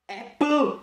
Apple.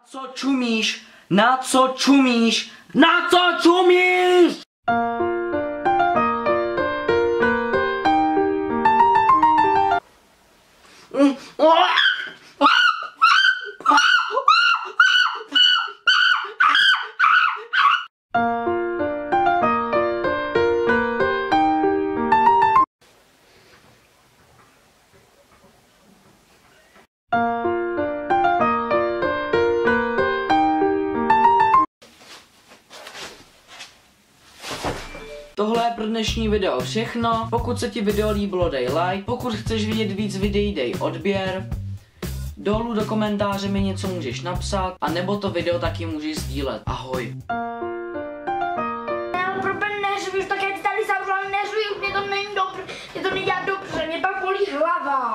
Co čumíš? Na co čumíš? Na co čumíš? Tohle je pro dnešní video všechno. Pokud se ti video líbilo, dej like. Pokud chceš vidět víc videí, dej odběr. Dolů do komentáře mi něco můžeš napsat, a nebo to video taky můžeš sdílet. Ahoj. Neřvíš, tak jak tady zavřel, neřvíš, mě to není dobře, mě to nedělá dobře, mě pak bolí hlava.